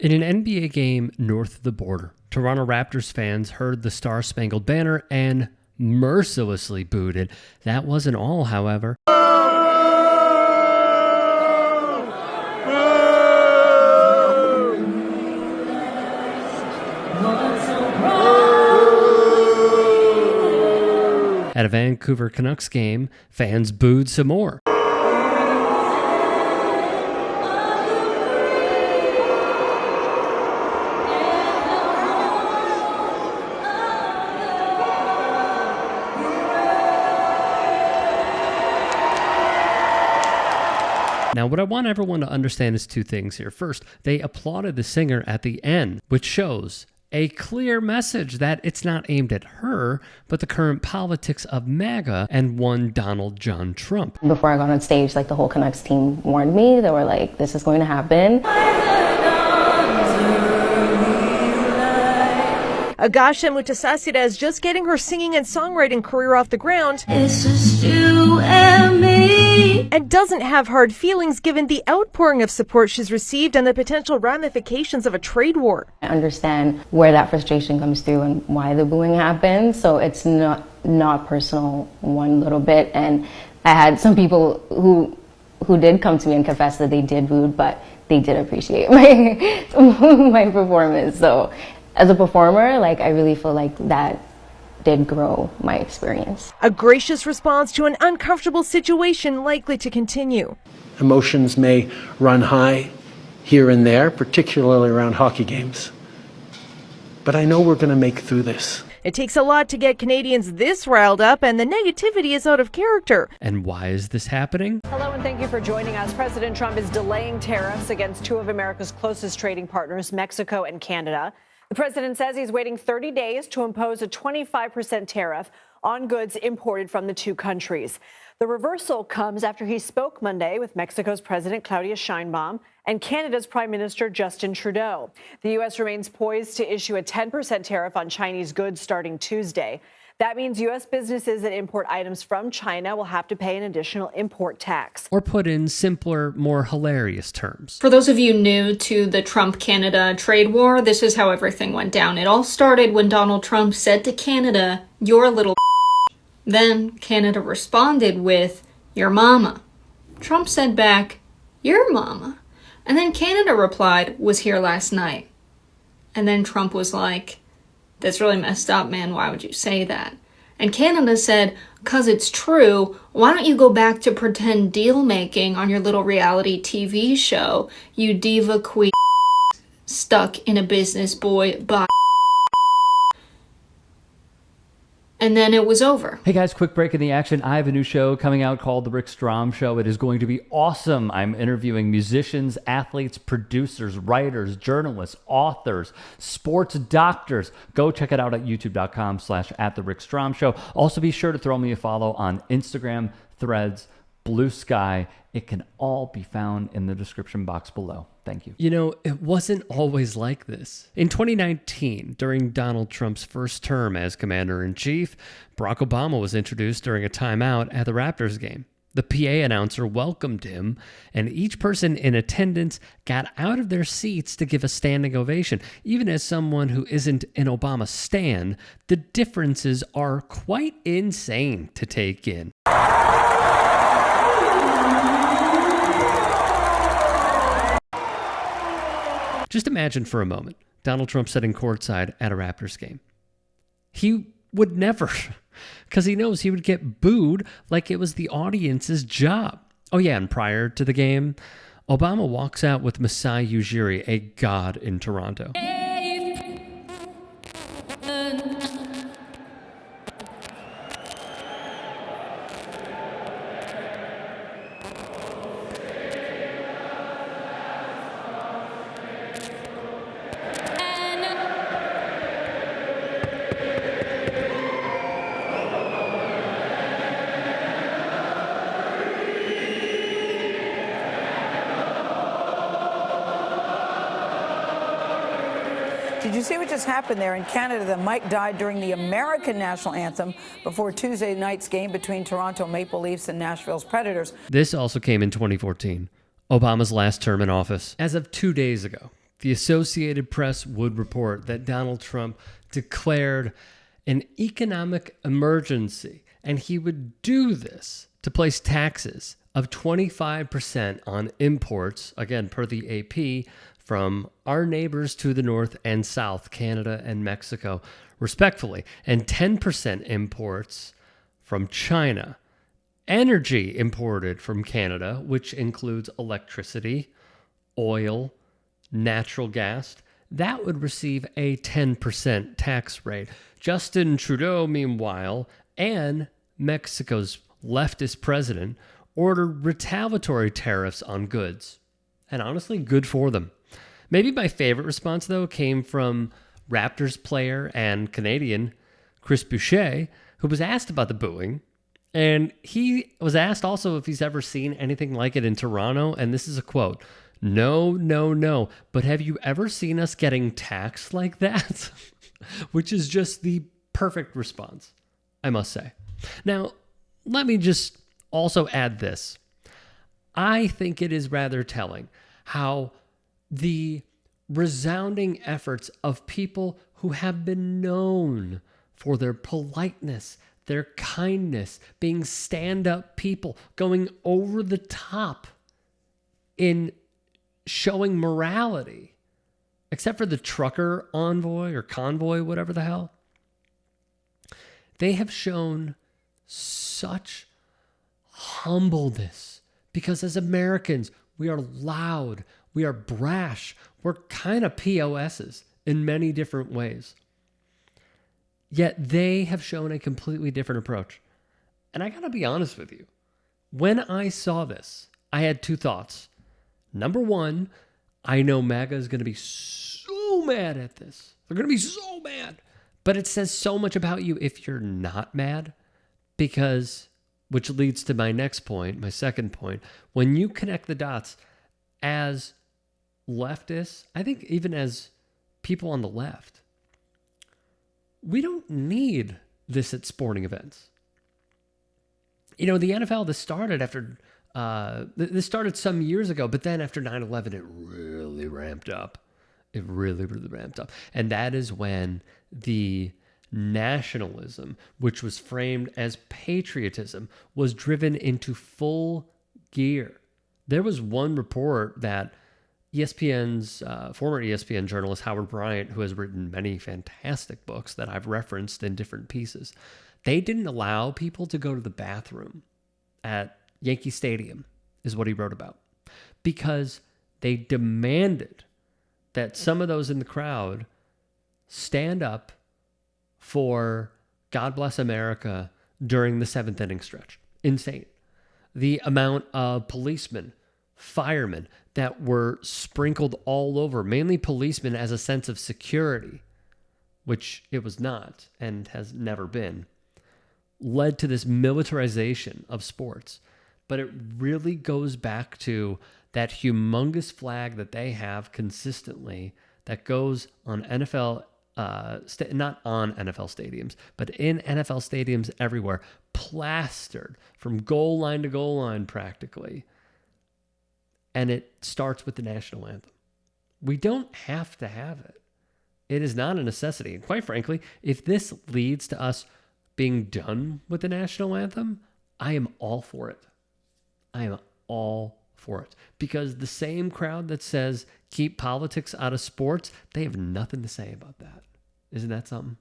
In an NBA game north of the border, Toronto Raptors fans heard the Star-Spangled Banner and mercilessly booed it. That wasn't all, however. At a Vancouver Canucks game, fans booed some more. Now, what I want everyone to understand is two things here. First, they applauded the singer at the end, which shows a clear message that it's not aimed at her, but the current politics of MAGA and one Donald John Trump. Before I got on stage, like the whole Canucks team warned me. They were like, this is going to happen. Agasha Mutasasira is just getting her singing and songwriting career off the ground. It's just you and me. And doesn't have hard feelings given the outpouring of support she's received and the potential ramifications of a trade war. I understand where that frustration comes through and why the booing happens. So it's not personal one little bit. And I had some people who did come to me and confess that they did boo, but they did appreciate my performance. So as a performer, like, I really feel like that did grow my experience. A gracious response to an uncomfortable situation likely to continue. Emotions may run high here and there, particularly around hockey games. But I know we're going to make it through this. It takes a lot to get Canadians this riled up, and the negativity is out of character. And why is this happening? Hello, and thank you for joining us. President Trump is delaying tariffs against two of America's closest trading partners, Mexico and Canada. The president says he's waiting 30 days to impose a 25% tariff on goods imported from the two countries. The reversal comes after he spoke Monday with Mexico's President Claudia Sheinbaum and Canada's Prime Minister Justin Trudeau. The U.S. remains poised to issue a 10% tariff on Chinese goods starting Tuesday. That means U.S. businesses that import items from China will have to pay an additional import tax. Or put in simpler, more hilarious terms. For those of you new to the Trump-Canada trade war, this is how everything went down. It all started when Donald Trump said to Canada, "You're a little Then Canada responded with, "Your mama." Trump said back, "Your mama." And then Canada replied, "Was here last night." And then Trump was like, "That's really messed up, man. Why would you say that?" And Canada said, "'Cause it's true. Why don't you go back to pretend deal making on your little reality TV show, you diva queen stuck in a business boy body." And then it was over. Hey guys, quick break in the action. I have a new show coming out called The Rick Strom Show. It is going to be awesome. I'm interviewing musicians, athletes, producers, writers, journalists, authors, sports doctors. Go check it out at youtube.com/@TheRickStromShow. Also be sure to throw me a follow on Instagram, Threads, Blue Sky. It can all be found in the description box below. Thank you. You know, it wasn't always like this. In 2019, during Donald Trump's first term as commander-in-chief, Barack Obama was introduced during a timeout at the Raptors game. The PA announcer welcomed him, and each person in attendance got out of their seats to give a standing ovation. Even as someone who isn't an Obama stan, the differences are quite insane to take in. Just imagine for a moment Donald Trump sitting courtside at a Raptors game. He would never, because he knows he would get booed like it was the audience's job. Oh yeah, and prior to the game, Obama walks out with Masai Ujiri, a god in Toronto. Did you see what just happened there in Canada? The mic died during the American national anthem before Tuesday night's game between Toronto Maple Leafs and Nashville's Predators. This also came in 2014, Obama's last term in office. As of 2 days ago, the Associated Press would report that Donald Trump declared an economic emergency, and he would do this to place taxes of 25% on imports, again, per the AP, from our neighbors to the north and south, Canada and Mexico, respectively, and 10% imports from China. Energy imported from Canada, which includes electricity, oil, natural gas, that would receive a 10% tax rate. Justin Trudeau, meanwhile, and Mexico's leftist president ordered retaliatory tariffs on goods. And honestly, good for them. Maybe my favorite response, though, came from Raptors player and Canadian Chris Boucher, who was asked about the booing. And he was asked also if he's ever seen anything like it in Toronto. And this is a quote: "No, no, no. But have you ever seen us getting taxed like that?" Which is just the perfect response, I must say. Now, let me just also add this. I think it is rather telling how the resounding efforts of people who have been known for their politeness, their kindness, being stand-up people, going over the top in showing morality, except for the trucker envoy or convoy, whatever the hell, they have shown such humbleness, because as Americans, we are loud, we are brash, we're kind of POSs in many different ways. Yet they have shown a completely different approach. And I gotta be honest with you, when I saw this, I had two thoughts. Number one, I know MAGA is gonna be so mad at this. They're gonna be so mad. But it says so much about you if you're not mad, because, which leads to my next point, my second point, when you connect the dots as leftists, I think even as people on the left, we don't need this at sporting events. You know, the NFL, this started some years ago, but then after 9/11, it really ramped up. It really, really ramped up. And that is when the nationalism, which was framed as patriotism, was driven into full gear. There was one report that ESPN's former ESPN journalist Howard Bryant, who has written many fantastic books that I've referenced in different pieces, they didn't allow people to go to the bathroom at Yankee Stadium, is what he wrote about, because they demanded that some of those in the crowd stand up for God Bless America during the seventh inning stretch. Insane. The amount of policemen, firemen that were sprinkled all over, mainly policemen as a sense of security, which it was not and has never been, led to this militarization of sports. But it really goes back to that humongous flag that they have consistently that goes on NFL, not on NFL stadiums, but in NFL stadiums everywhere, plastered from goal line to goal line practically. And it starts with the national anthem. We don't have to have it. It is not a necessity. And quite frankly, if this leads to us being done with the national anthem, I am all for it. I am all for it. Because the same crowd that says keep politics out of sports, they have nothing to say about that. Isn't that something?